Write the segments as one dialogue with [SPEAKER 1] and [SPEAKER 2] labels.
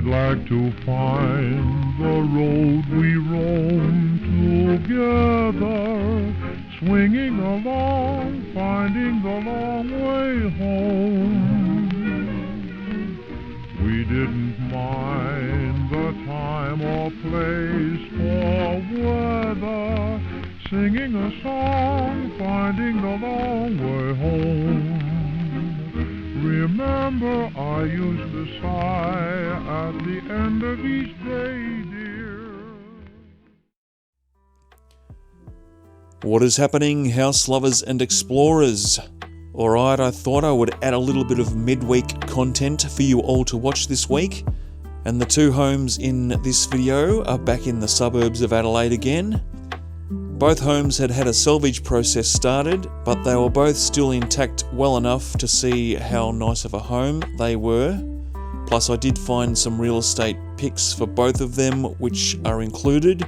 [SPEAKER 1] I'd like to find the road we roam together, swinging along, finding the long way home. We didn't mind the time or place or weather, singing a song, finding the long way home. Remember, I used to sigh at the end of each day, dear.
[SPEAKER 2] What is happening, house lovers and explorers? Alright, I thought I would add a little bit of midweek content for you all to watch this week. And the two homes in this video are back in the suburbs of Adelaide again. Both homes had had a salvage process started, but they were both still intact well enough to see how nice of a home they were. Plus I did find some real estate pics for both of them, which are included.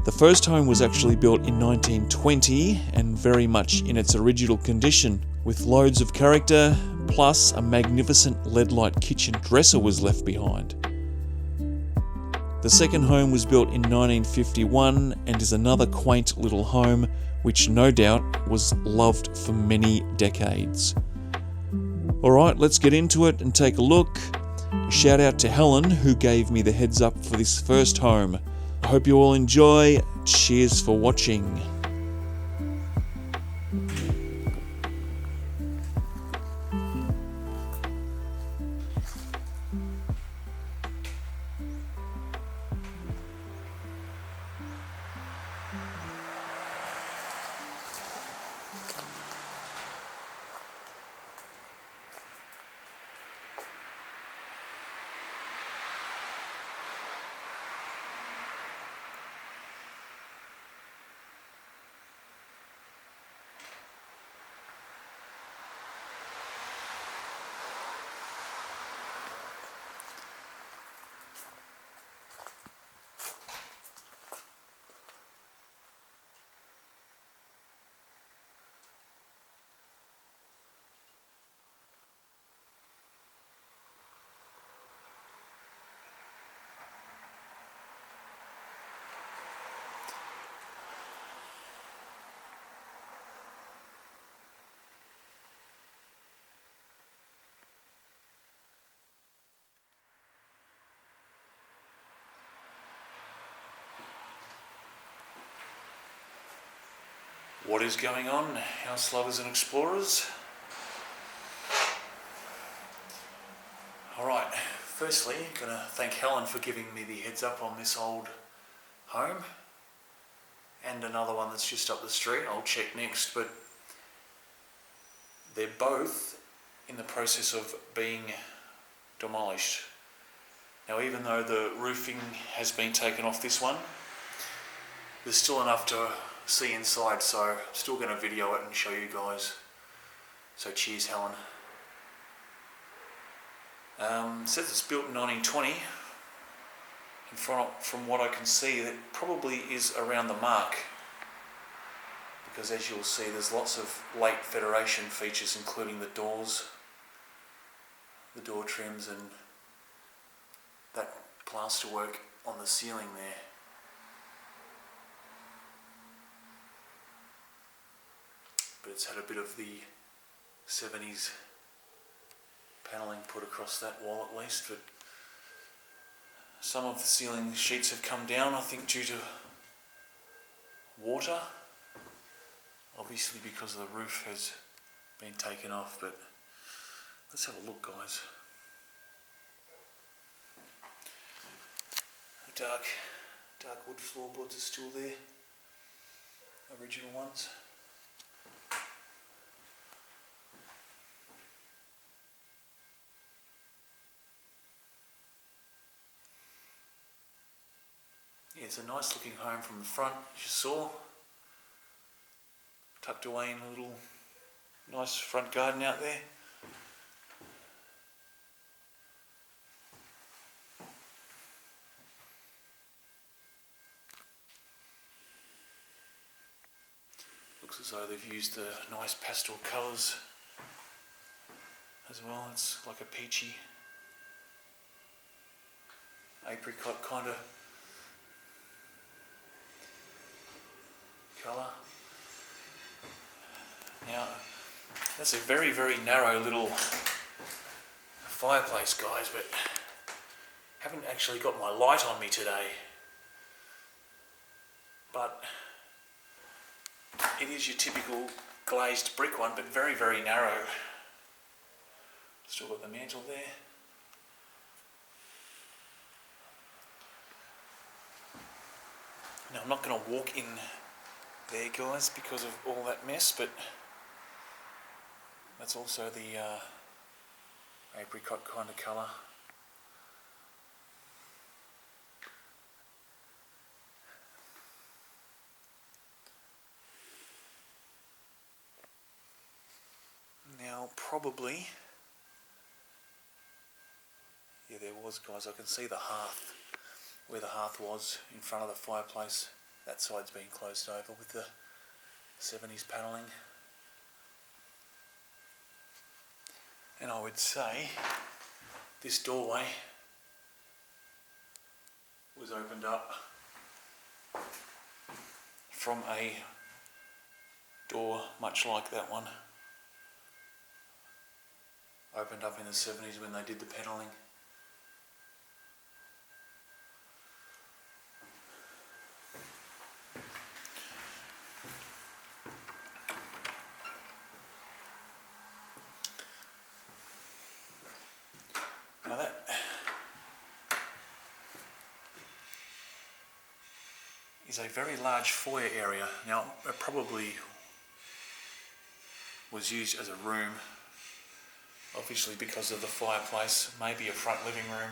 [SPEAKER 2] The first home was actually built in 1920 and very much in its original condition, with loads of character, plus a magnificent leadlight kitchen dresser was left behind. The second home was built in 1951 and is another quaint little home which no doubt was loved for many decades. Alright, let's get into it and take a look. A shout out to Helen who gave me the heads up for this first home. I hope you all enjoy. Cheers for watching. What is going on, house lovers and explorers? Alright, firstly, I'm going to thank Helen for giving me the heads up on this old home. And another one that's just up the street, I'll check next, but they're both in the process of being demolished. Now even though the roofing has been taken off this one, there's still enough to see inside, so I'm still going to video it and show you guys. So cheers, Helen. Says it's built in 1920, and from what I can see, that probably is around the mark, because as you'll see, there's lots of late Federation features, including the doors, the door trims, and that plasterwork on the ceiling there. But it's had a bit of the 70s panelling put across that wall at least, but some of the ceiling sheets have come down, I think due to water, obviously because the roof has been taken off. But let's have a look, guys. The dark wood floorboards are still there, original ones. Yeah, it's a nice looking home from the front, as you saw. Tucked away in a little nice front garden out there. Looks as though they've used the nice pastel colours as well. It's like a peachy apricot kind of colour. Now, that's a very, very narrow little fireplace, guys, but haven't actually got my light on me today. But it is your typical glazed brick one, but very, very narrow. Still got the mantle there. Now, I'm not going to walk in there, guys, because of all that mess, but that's also the apricot kind of colour. Now, probably, yeah, there was, guys, I can see the hearth, where the hearth was in front of the fireplace. That side's been closed over with the 70s panelling. And I would say this doorway was opened up from a door much like that one. Opened up in the 70s when they did the panelling. Now that is a very large foyer area. Now it probably was used as a room, obviously because of the fireplace, maybe a front living room.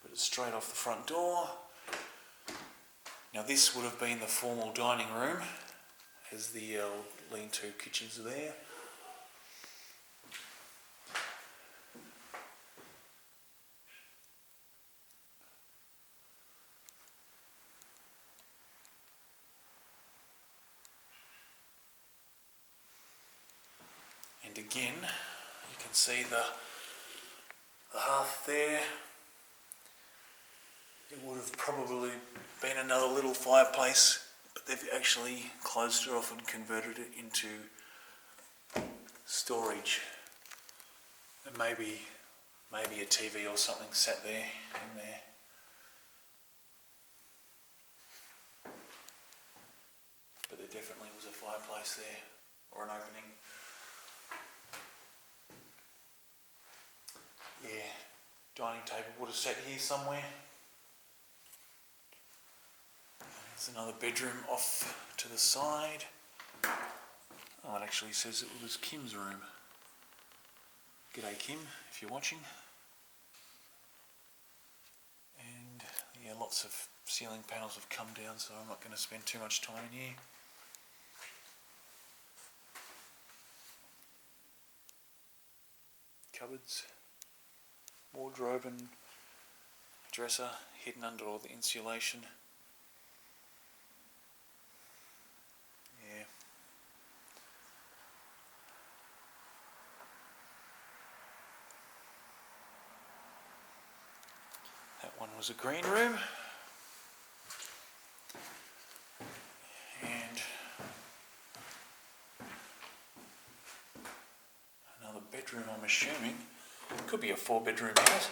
[SPEAKER 2] But it's straight off the front door. Now this would have been the formal dining room, as the lean-to kitchens are there. And again, you can see the hearth there. It would have probably been another little fireplace, but they've actually closed it off and converted it into storage. And maybe a TV or something sat there in there. But there definitely was a fireplace there, or an opening. Yeah, dining table would have sat here somewhere. There's another bedroom off to the side. Oh, it actually says it was Kim's room. G'day Kim, if you're watching. And yeah, lots of ceiling panels have come down, so I'm not going to spend too much time in here. Cupboards, wardrobe and dresser hidden under all the insulation. Yeah. That one was a green room. And another bedroom, I'm assuming. Could be a 4-bedroom house.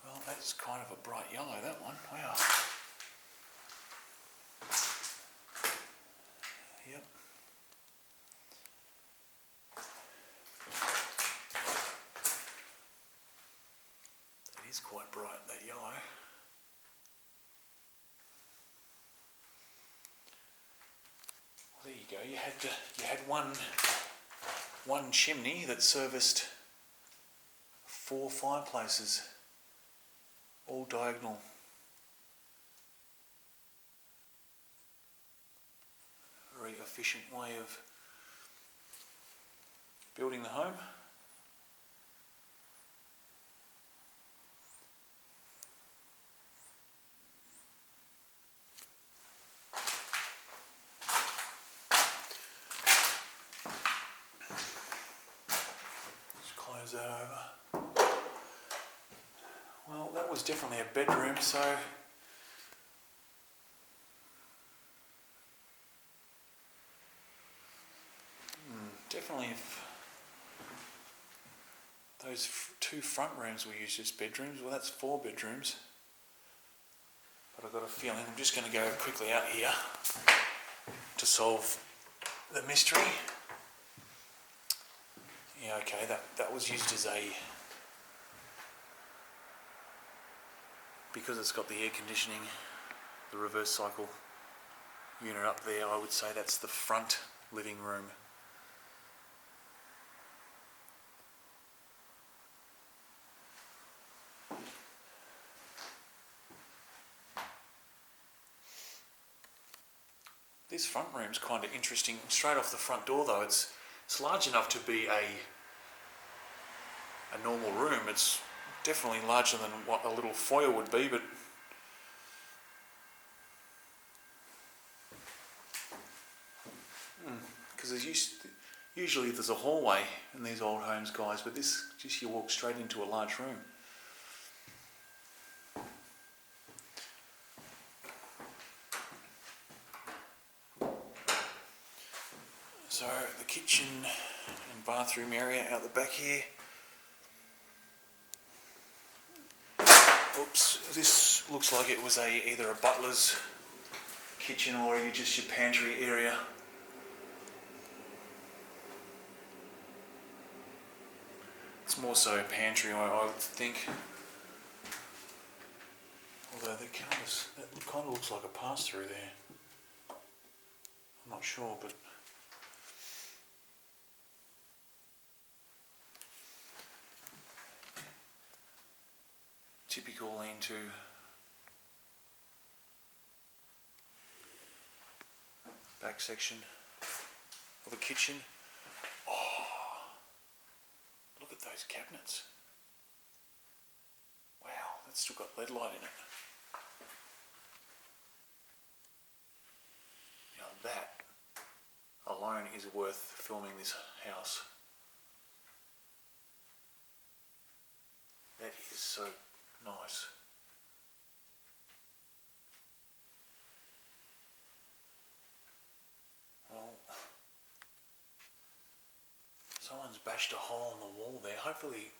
[SPEAKER 2] Well, that's kind of a bright yellow, that one. Wow. Yep. That is quite bright, that yellow. Well, there you go. You had one chimney that serviced 4 fireplaces, all diagonal. Very efficient way of building the home. Close that over. Well, that was definitely a bedroom, so definitely if those two front rooms were used as bedrooms, well that's 4 bedrooms. But I've got a feeling I'm just going to go quickly out here to solve the mystery. Yeah, okay, that was used as a, because it's got the air conditioning, the reverse cycle unit up there, I would say that's the front living room. This front room's kind of interesting. Straight off the front door though, it's large enough to be a normal room. It's definitely larger than what a little foyer would be, but because usually there's a hallway in these old homes, guys, but this just you walk straight into a large room. So the kitchen and bathroom area out the back here. Oops, this looks like it was either a butler's kitchen or just your pantry area. It's more so a pantry, I would think. Although that kind of looks like a pass-through there. I'm not sure, but typical lean-to. Back section of the kitchen. Oh, look at those cabinets. Wow, that's still got lead light in it. You know, that alone is worth filming this house. That is so nice. Well, someone's bashed a hole in the wall there. Hopefully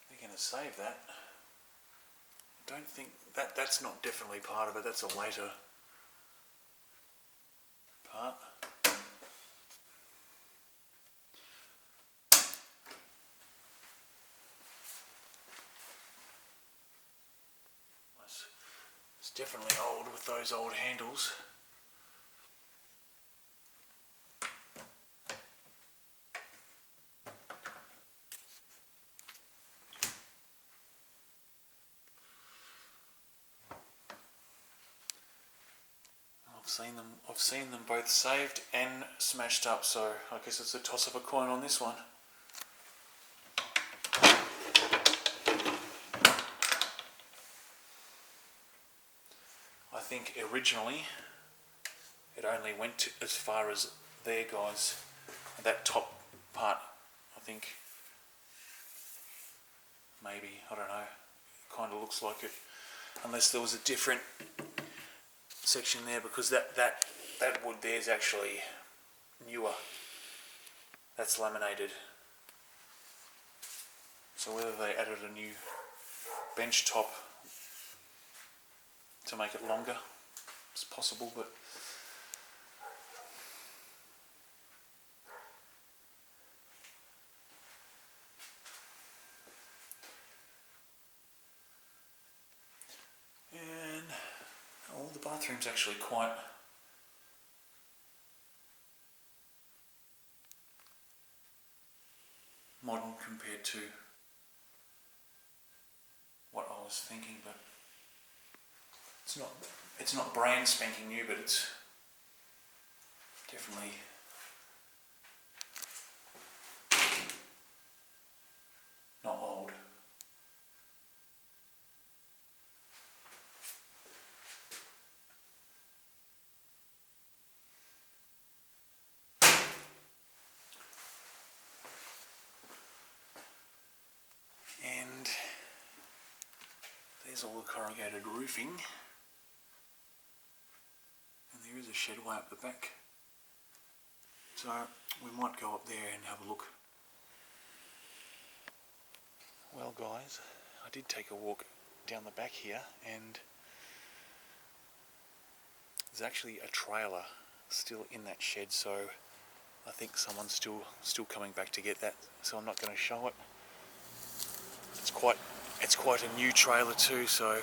[SPEAKER 2] they're going to save that. I don't think that's not definitely part of it. That's a later part. It's definitely old with those old handles. I've seen them both saved and smashed up, so I guess it's a toss of a coin on this one. I think originally it only went as far as there, guys. That top part, I think, maybe, I don't know, kind of looks like it, unless there was a different section there, because that wood there is actually newer. That's laminated. So whether they added a new bench top to make it longer, it's possible, but the bathroom's actually quite modern compared to what I was thinking, but it's not brand spanking new, but it's definitely not old. there's all the corrugated roofing, and there is a shed way up the back. So we might go up there and have a look. Well guys, I did take a walk down the back here, and there's actually a trailer still in that shed, so I think someone's still coming back to get that, so I'm not going to show it. It's quite a new trailer too, so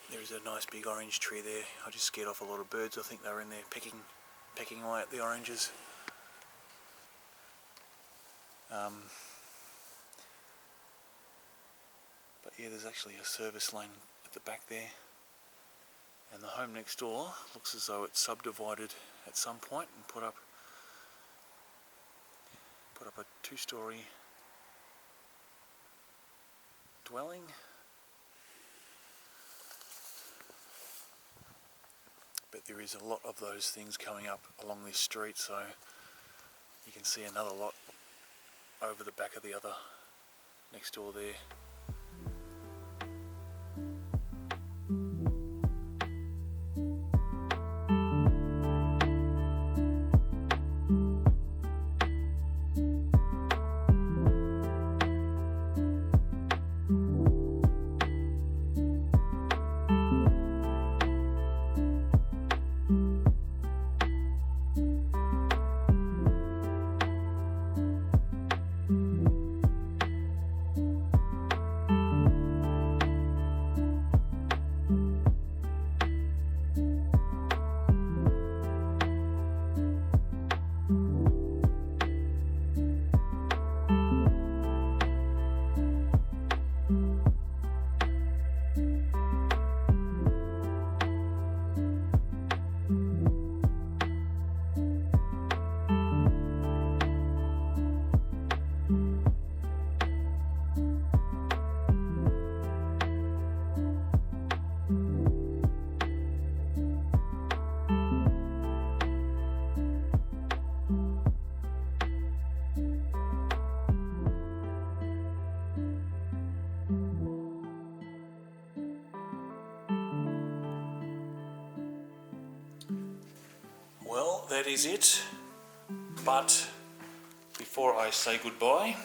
[SPEAKER 2] there's a nice big orange tree there. I just scared off a lot of birds. I think they were in there pecking away at the oranges. But yeah, there's actually a service lane at the back there, and the home next door looks as though it's subdivided at some point and put up a two-story dwelling. But there is a lot of those things coming up along this street, so you can see another lot over the back of the other next door there. Well, that is it, but before I say goodbye,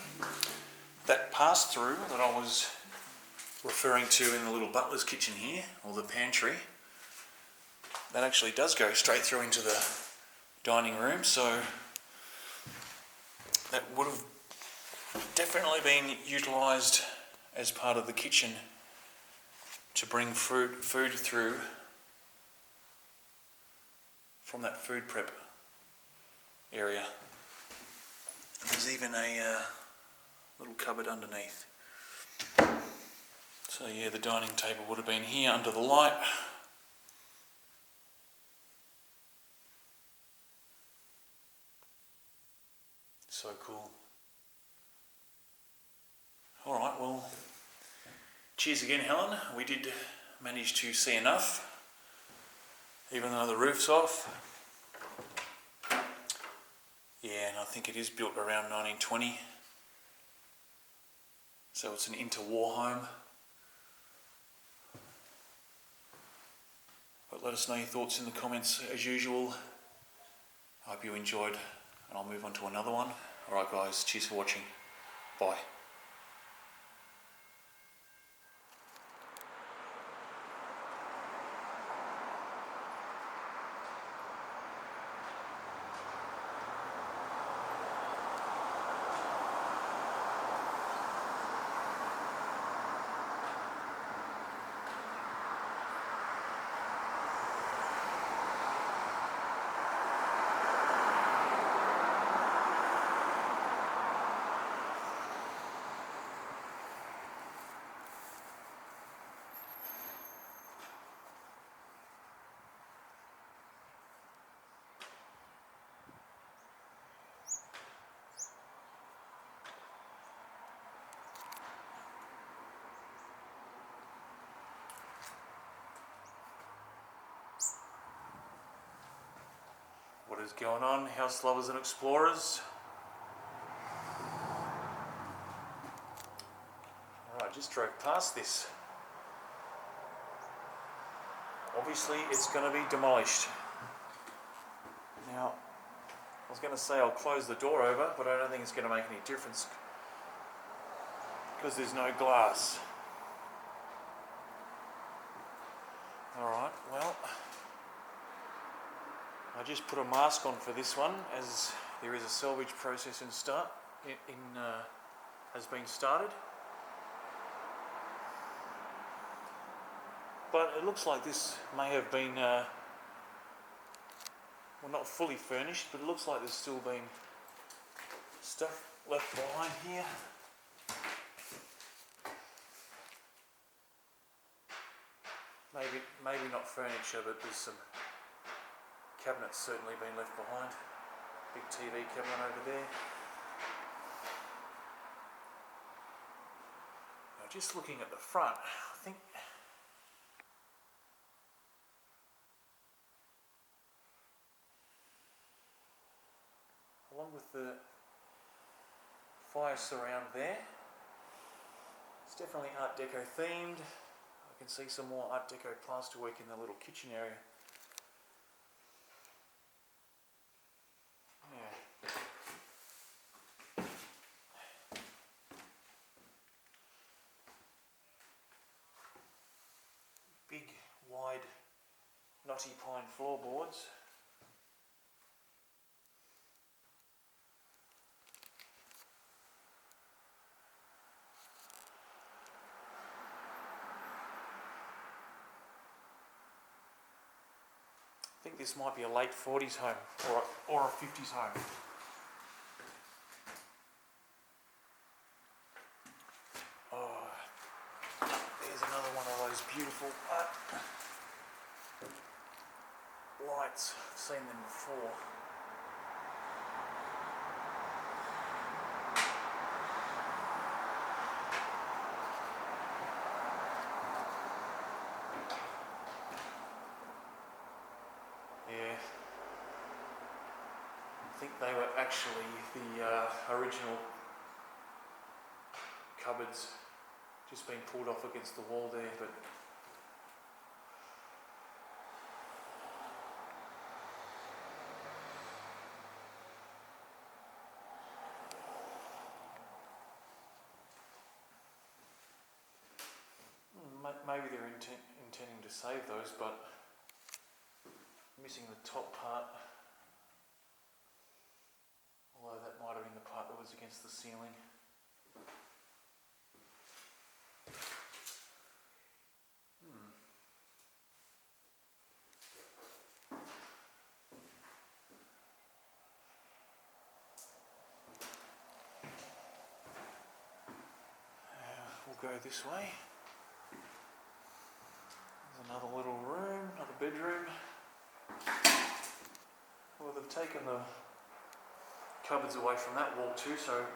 [SPEAKER 2] that pass-through that I was referring to in the little butler's kitchen here, or the pantry, that actually does go straight through into the dining room, so that would have definitely been utilised as part of the kitchen to bring food through from that food prep area. There's even a little cupboard underneath. So yeah, the dining table would have been here under the light. So cool. Alright, well, cheers again, Helen. We did manage to see enough, even though the roof's off. Yeah, and I think it is built around 1920. So it's an interwar home. But let us know your thoughts in the comments as usual. I hope you enjoyed, and I'll move on to another one. Alright guys, cheers for watching. Bye. What is going on, house lovers and explorers? Alright I just drove past this. Obviously it's going to be demolished. Now, I was going to say I'll close the door over, but I don't think it's going to make any difference because there's no glass. Alright, well, I just put a mask on for this one as there is a salvage process has been started. But it looks like this may have been, well, not fully furnished, but it looks like there's still been stuff left behind here. Maybe not furniture, but there's some cabinets certainly been left behind. Big TV cabinet over there. Now, just looking at the front, I think along with the fire surround there, it's definitely Art Deco themed. I can see some more Art Deco plasterwork in the little kitchen area. Yeah. Big, wide, knotty pine floorboards. I think this might be a late 40s home or a 50s home. Oh, there's another one of those beautiful lights. I've seen them before. I think they were actually the original cupboards, just been pulled off against the wall there, but maybe they're intending to save those, but missing the top part. Although that might have been the part that was against the ceiling. We'll go this way. There's another little room, another bedroom. Well, they've taken the cupboards away from that wall too, so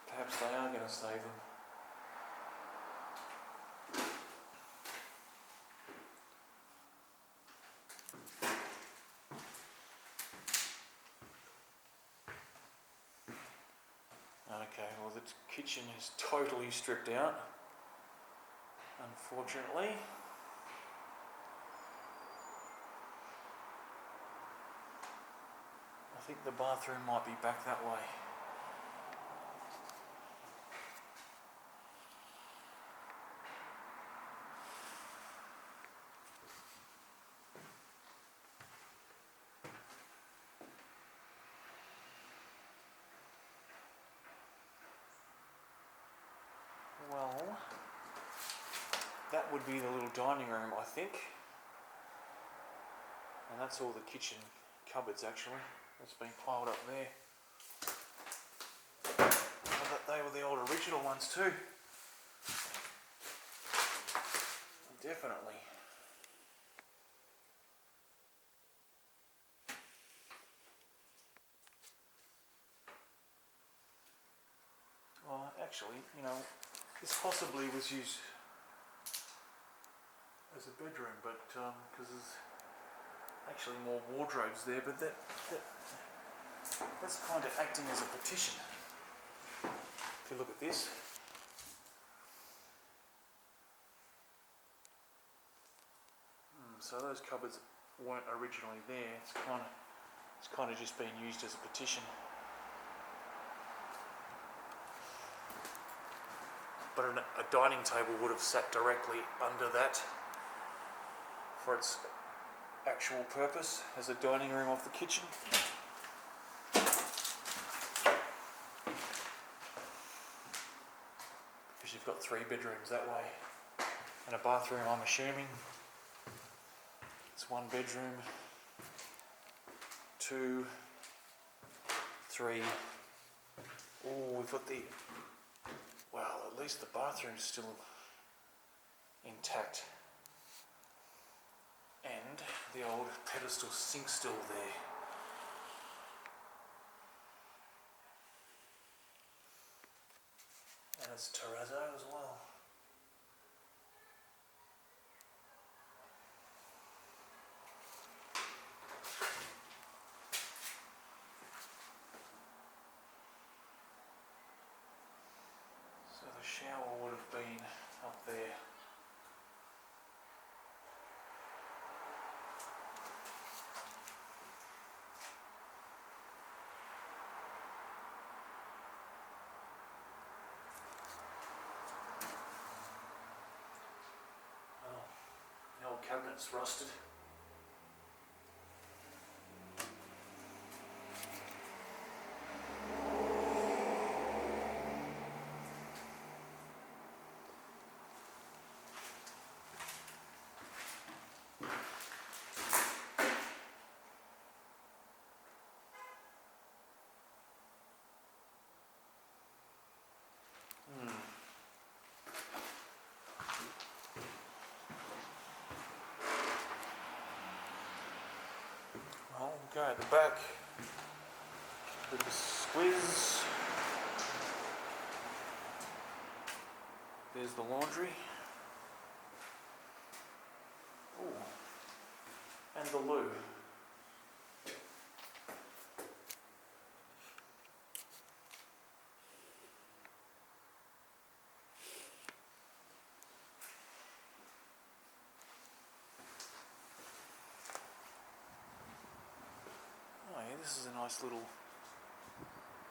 [SPEAKER 2] perhaps they are going to save them. Okay, well the kitchen is totally stripped out, unfortunately. I think the bathroom might be back that way. Well, that would be the little dining room, I think. And that's all the kitchen cupboards actually. That's been piled up there. But they were the old original ones too. Definitely. Well, actually, you know, this possibly was used as a bedroom, but because there's actually more wardrobes there, but that's kind of acting as a partition. if you look at this, so those cupboards weren't originally there. It's kind of just been used as a partition. But a dining table would have sat directly under that for its actual purpose as a dining room off the kitchen. Because you've got 3 bedrooms that way. And a bathroom, I'm assuming. It's 1 bedroom, 2, 3. Oh, we've got the... Well, at least the bathroom's still intact. And the old pedestal sink's still there. And it's terrazzo as well. So the shower would have been up there. The old cabinet's rusted. Well, we'll go at the back. A bit of a squeeze. There's the laundry. Ooh. And the loo. Oh yeah, this is a nice little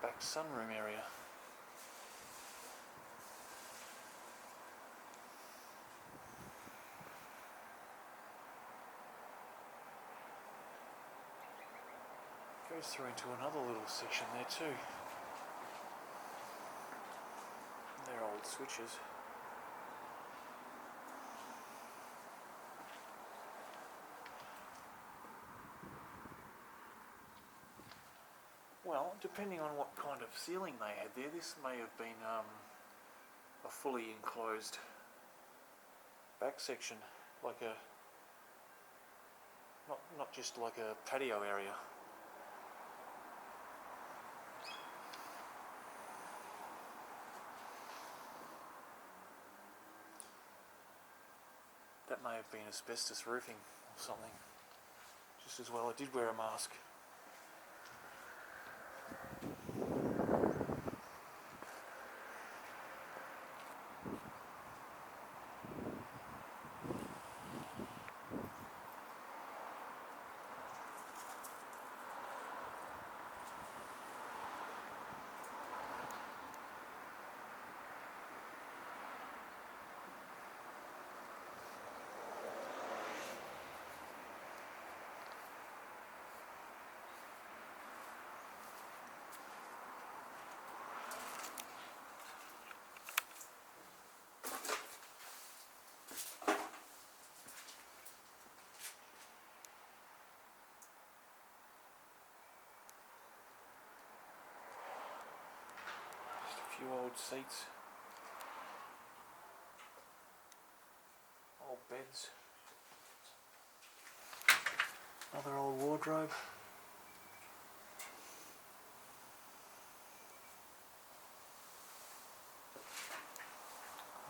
[SPEAKER 2] back sunroom area. Goes through into another little section there too. They're old switches. Well, depending on what kind of ceiling they had there, this may have been a fully enclosed back section, like a not just like a patio area. That may have been asbestos roofing or something. Just as well I did wear a mask. Few old seats, old beds, another old wardrobe.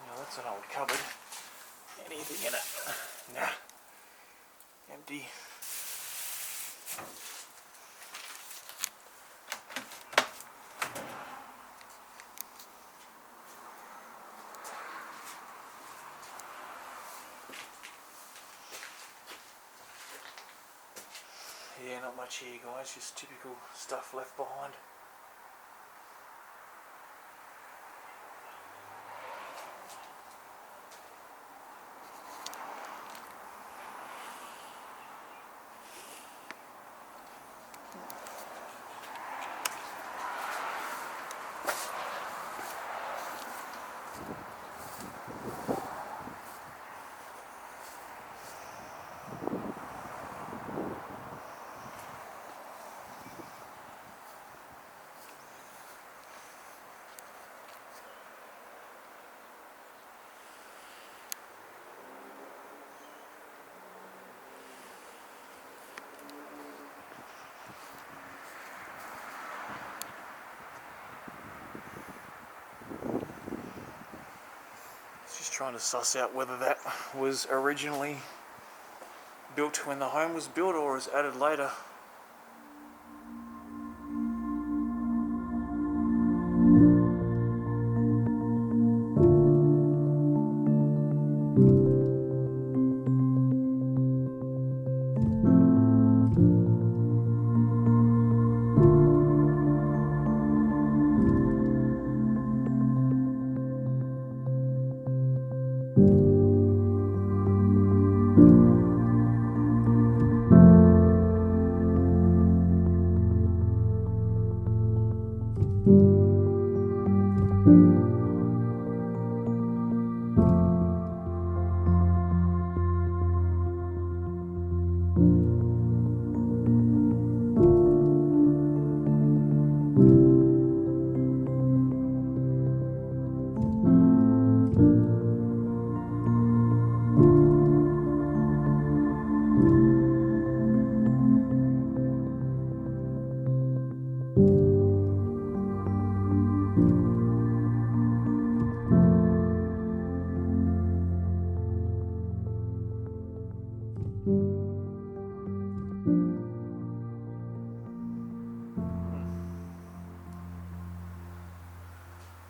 [SPEAKER 2] Now that's an old cupboard. Anything in it? Nah. Empty. Yeah, not much here, guys, just typical stuff left behind. Just trying to suss out whether that was originally built when the home was built or was added later.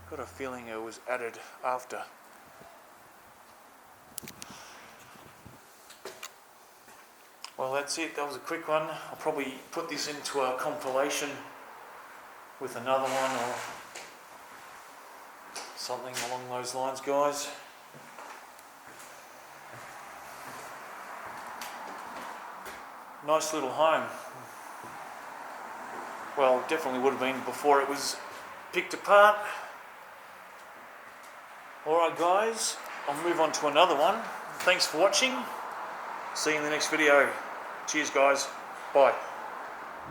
[SPEAKER 2] Got a feeling it was added after. Well, that's it. That was a quick one. I'll probably put this into a compilation with another one or something along those lines, guys. Nice little home. Well, definitely would have been before it was picked apart. Alright guys, I'll move on to another one. Thanks for watching. See you in the next video. Cheers guys. Bye.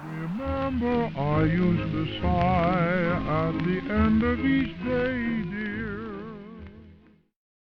[SPEAKER 1] Remember, I used to sigh at the end of each day.